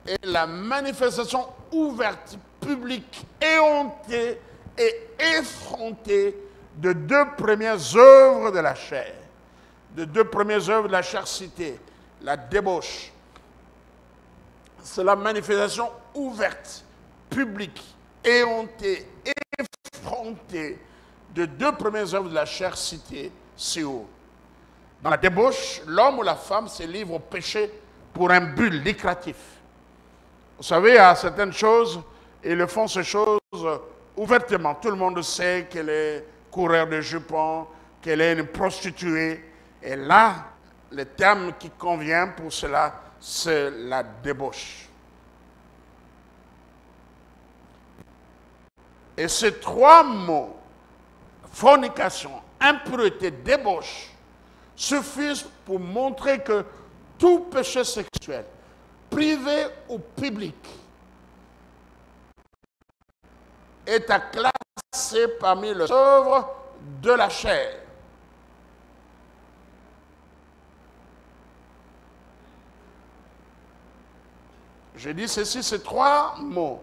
est la manifestation ouverte, publique, éhontée et effrontée de deux premières œuvres de la chair. De deux premières œuvres de la chair citée. La débauche. C'est la manifestation ouverte, publique, éhontée, effrontée de deux premières œuvres de la chair citée si haut. Dans la débauche, l'homme ou la femme se livre au péché pour un but lucratif. Vous savez, il y a certaines choses, ils font ces choses ouvertement. Tout le monde sait qu'elle est coureur de jupons, qu'elle est une prostituée. Et là, le terme qui convient pour cela, c'est la débauche. Et ces trois mots, fornication, impureté, débauche, suffisent pour montrer que tout péché sexuel, privé ou public, est à classer parmi les œuvres de la chair. Je dis ceci, ces trois mots,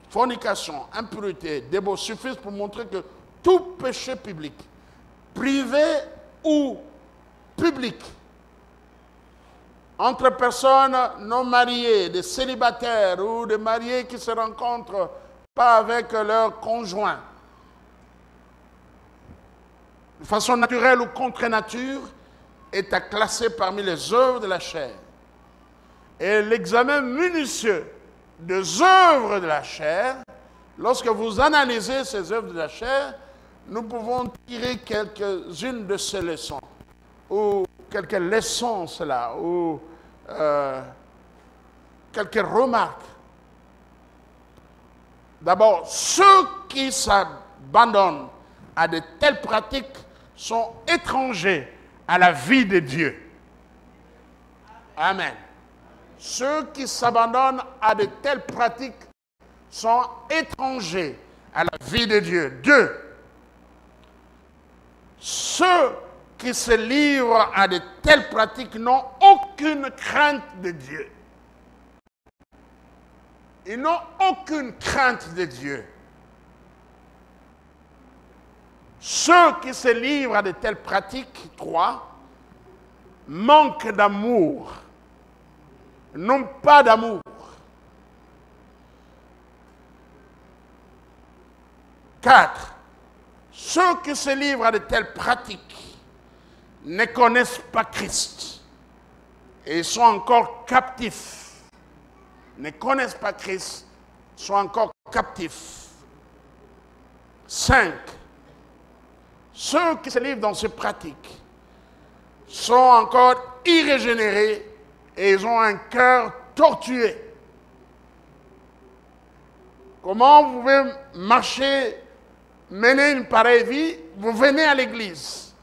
fornication, impureté, débauche, suffisent pour montrer que tout péché public, privé ou public, entre personnes non mariées, des célibataires ou des mariés qui se rencontrent pas avec leur conjoint, de façon naturelle ou contre nature, est à classer parmi les œuvres de la chair. Et l'examen minutieux des œuvres de la chair, lorsque vous analysez ces œuvres de la chair, nous pouvons tirer quelques-unes de ces leçons, ou quelques leçons, cela, ou quelques remarques. D'abord, ceux qui s'abandonnent à de telles pratiques sont étrangers à la vie de Dieu. Amen. Ceux qui s'abandonnent à de telles pratiques sont étrangers à la vie de Dieu. Deux, ceux qui se livrent à de telles pratiques n'ont aucune crainte de Dieu. Ils n'ont aucune crainte de Dieu. Ceux qui se livrent à de telles pratiques, trois, manquent d'amour. N'ont pas d'amour. 4. Ceux qui se livrent à de telles pratiques ne connaissent pas Christ et ils sont encore captifs. Ne connaissent pas Christ, sont encore captifs. 5. Ceux qui se livrent dans ces pratiques sont encore irrégénérés et ils ont un cœur tortué. Comment vous pouvez marcher, mener une pareille vie? Vous venez à l'église.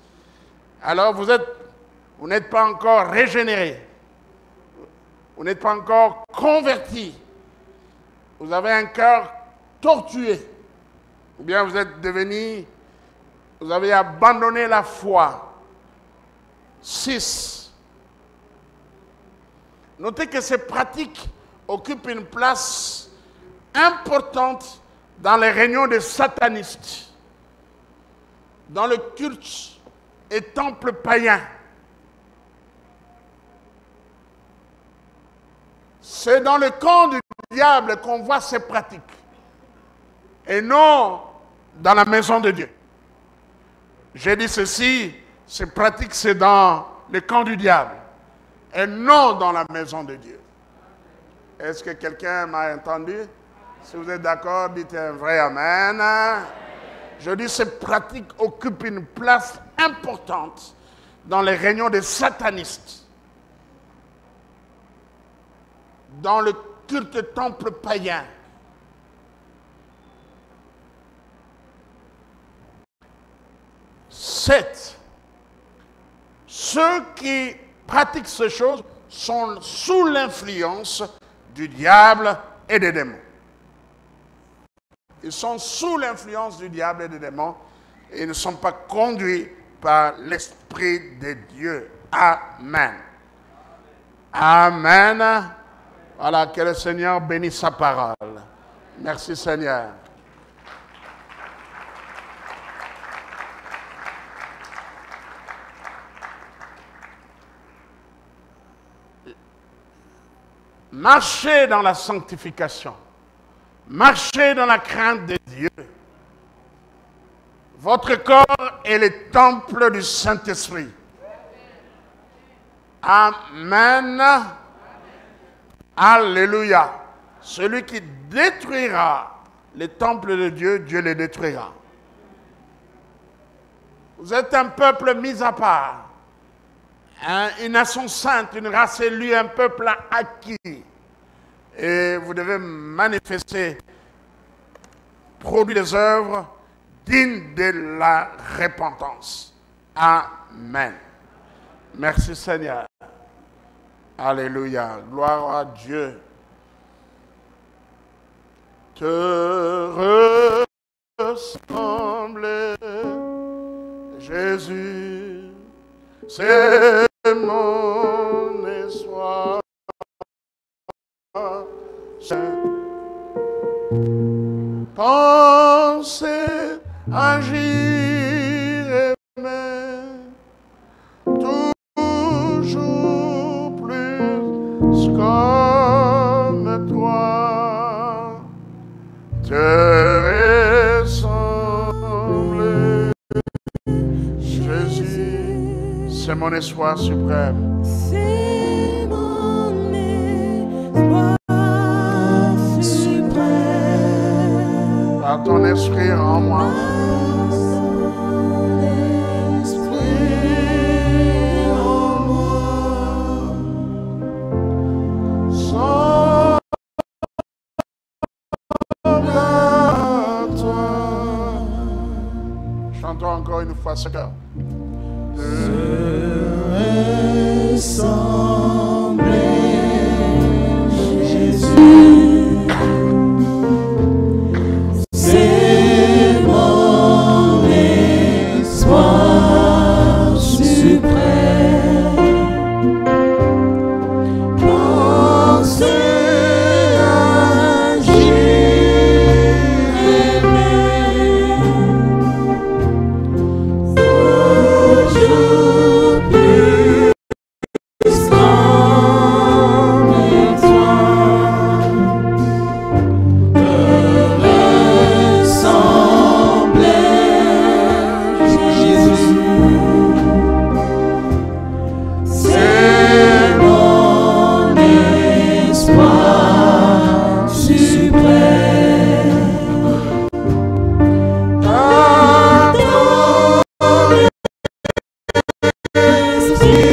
Alors vous n'êtes pas encore régénéré. Vous n'êtes pas encore converti. Vous avez un cœur tortué. Ou bien vous avez abandonné la foi. 6. Notez que ces pratiques occupent une place importante dans les réunions des satanistes, dans le culte et temple païen. C'est dans le camp du diable qu'on voit ces pratiques, et non dans la maison de Dieu. J'ai dit ceci, ces pratiques c'est dans le camp du diable, et non dans la maison de Dieu. Est-ce que quelqu'un m'a entendu? Si vous êtes d'accord, dites un vrai amen. Je dis ces pratiques occupent une place importante dans les réunions des satanistes. dans le culte temple païen. Ceux qui pratiquent ces choses sont sous l'influence du diable et des démons. Ils sont sous l'influence du diable et des démons et ne sont pas conduits par l'Esprit de Dieu. Amen. Amen. Voilà, que le Seigneur bénisse sa parole. Merci Seigneur. Marchez dans la sanctification. Marchez dans la crainte de Dieu. Votre corps est le temple du Saint-Esprit. Amen. Alléluia. Celui qui détruira les temples de Dieu, Dieu les détruira. Vous êtes un peuple mis à part. Une nation sainte, une race élue, un peuple acquis. Et vous devez manifester, produire des œuvres dignes de la repentance. Amen. Merci Seigneur. Alléluia. Gloire à Dieu. Te ressemble, Jésus. C'est mon espoir. Penser, agir, aimer, toujours plus comme toi, te ressembler, Jésus. C'est mon espoir suprême. C'est mon espoir suprême. Par ton esprit en moi. Ton esprit en moi. Semble à toi. Chantons encore une fois ce cœur. Ressembler, Jésus, c'est mon espoir suprême. Penser, agir, aimer, toujours plus comme toi, te ressembler, Jésus, c'est mon espoir suprême. Par ton esprit en moi,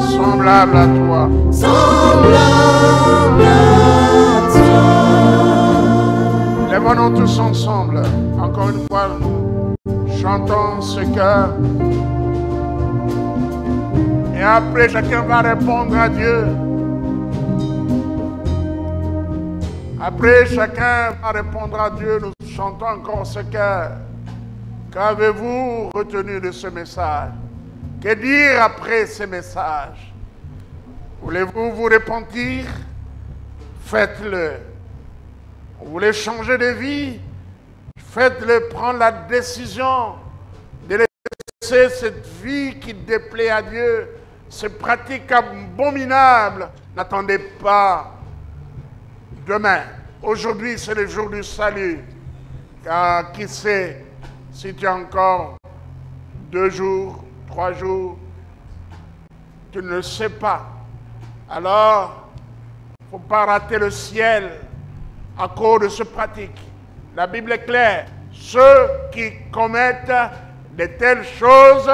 Semblable à toi. semblable à toi. Lèvons-nous tous ensemble. Encore une fois, chantons ce cœur. Et après, chacun va répondre à Dieu. Après, chacun va répondre à Dieu. Nous chantons encore ce cœur. Qu'avez-vous retenu de ce message? Que dire après ce message? Voulez-vous vous repentir? Faites-le. Vous voulez changer de vie? Faites-le, prendre la décision de laisser cette vie qui déplaît à Dieu, ces pratiques abominables. N'attendez pas demain. Aujourd'hui, c'est le jour du salut. Car qui sait si tu as encore 2 jours, 3 jours, tu ne le sais pas. Alors, il ne faut pas rater le ciel à cause de ce pratique. La Bible est claire. Ceux qui commettent de telles choses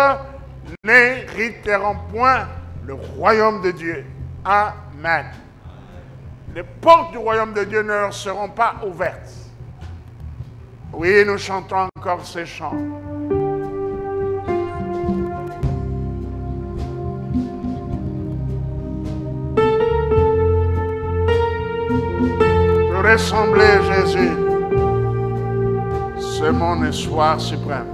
n'hériteront point le royaume de Dieu. Amen. Les portes du royaume de Dieu ne leur seront pas ouvertes. Oui, nous chantons encore ces chants. Te ressembler, Jésus, c'est mon espoir suprême.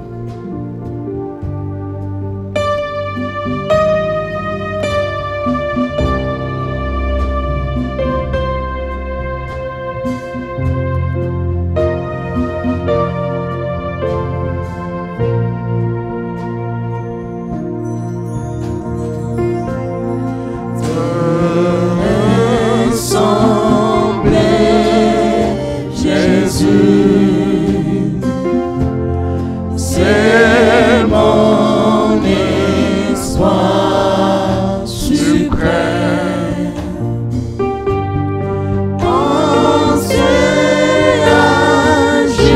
C'est mon espoir suprême. En Dieu agir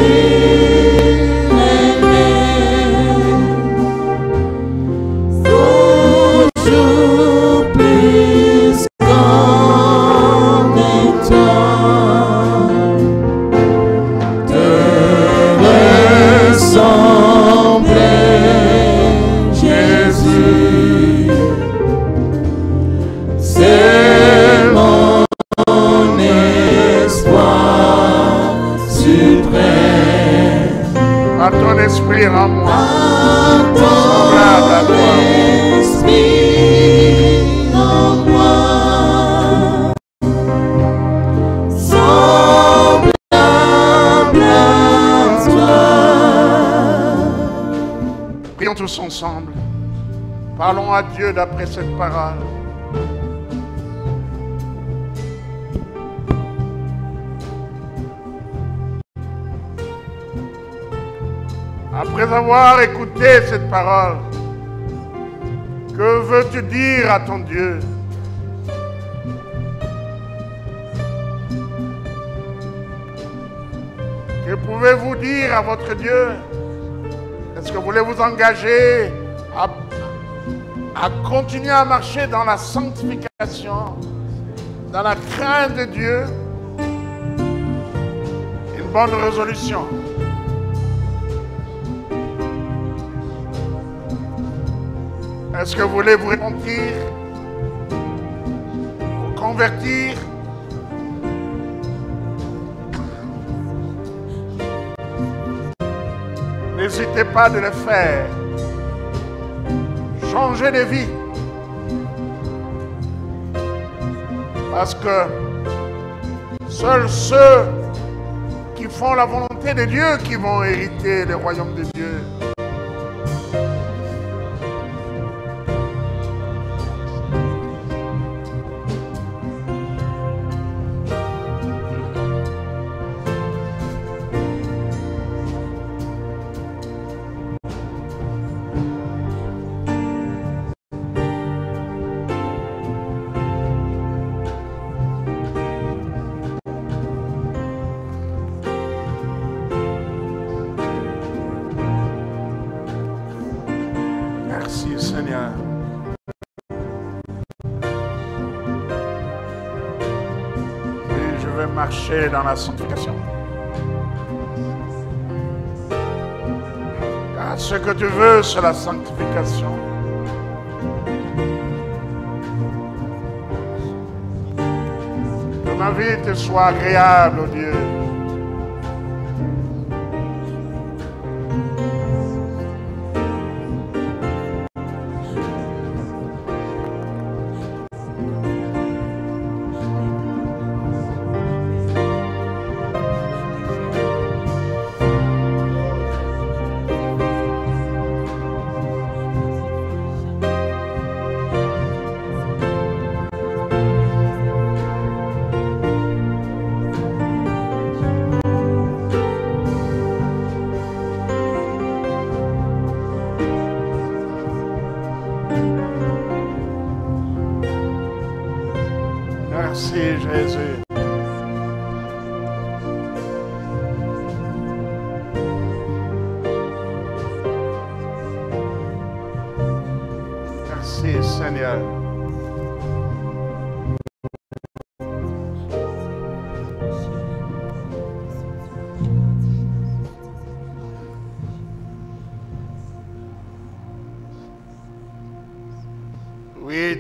toujours plus qu'en étant te ressembler, Jésus. C'est mon espoir suprême. Par ton esprit en moi, Ton semblable à toi. esprit en moi, semblable à toi. Prions tous ensemble. Parlons à Dieu d'après cette parole. Après avoir écouté cette parole, que veux-tu dire à ton Dieu? Que pouvez-vous dire à votre Dieu? Est-ce que vous voulez vous engager à continuer à marcher dans la sanctification, dans la crainte de Dieu? Une bonne résolution. Est-ce que vous voulez vous repentir, vous convertir? N'hésitez pas de le faire. Changez de vie. Parce que seuls ceux qui font la volonté de Dieu qui vont hériter le royaume de Dieu. Merci Seigneur. Et je vais marcher dans la sanctification. Car ce que tu veux, c'est la sanctification. Que ma vie te soit agréable, oh Dieu. Merci Jésus. Merci Seigneur.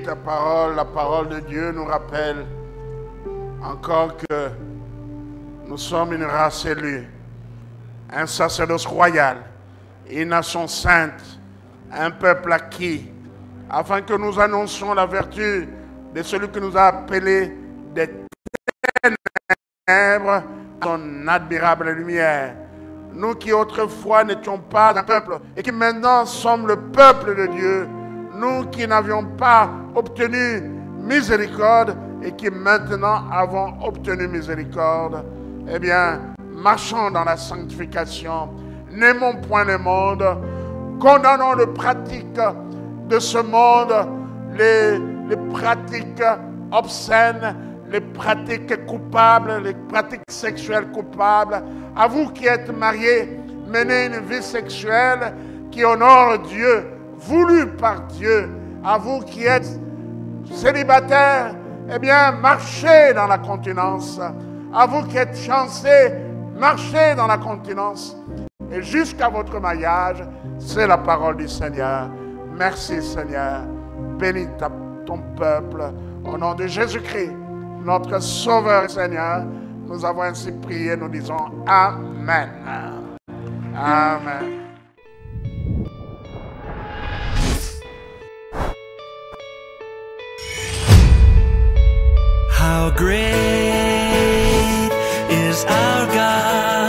ta parole, la parole de Dieu nous rappelle encore que nous sommes une race élue, un sacerdoce royal, une nation sainte, un peuple acquis, afin que nous annoncions la vertu de celui qui nous a appelés des ténèbres à son admirable lumière. Nous qui autrefois n'étions pas un peuple et qui maintenant sommes le peuple de Dieu, nous qui n'avions pas obtenu miséricorde et qui maintenant avons obtenu miséricorde, eh bien, marchons dans la sanctification, n'aimons point le monde, condamnons les pratiques de ce monde, les pratiques obscènes, les pratiques coupables, les pratiques sexuelles coupables. À vous qui êtes mariés, menez une vie sexuelle qui honore Dieu, voulue par Dieu. À vous qui êtes célibataires, eh bien, marchez dans la continence. À vous qui êtes fiancés, marchez dans la continence. Et jusqu'à votre mariage, c'est la parole du Seigneur. Merci Seigneur. Bénis ton peuple. Au nom de Jésus-Christ, notre Sauveur Seigneur, nous avons ainsi prié, nous disons Amen. Amen. How great is our God?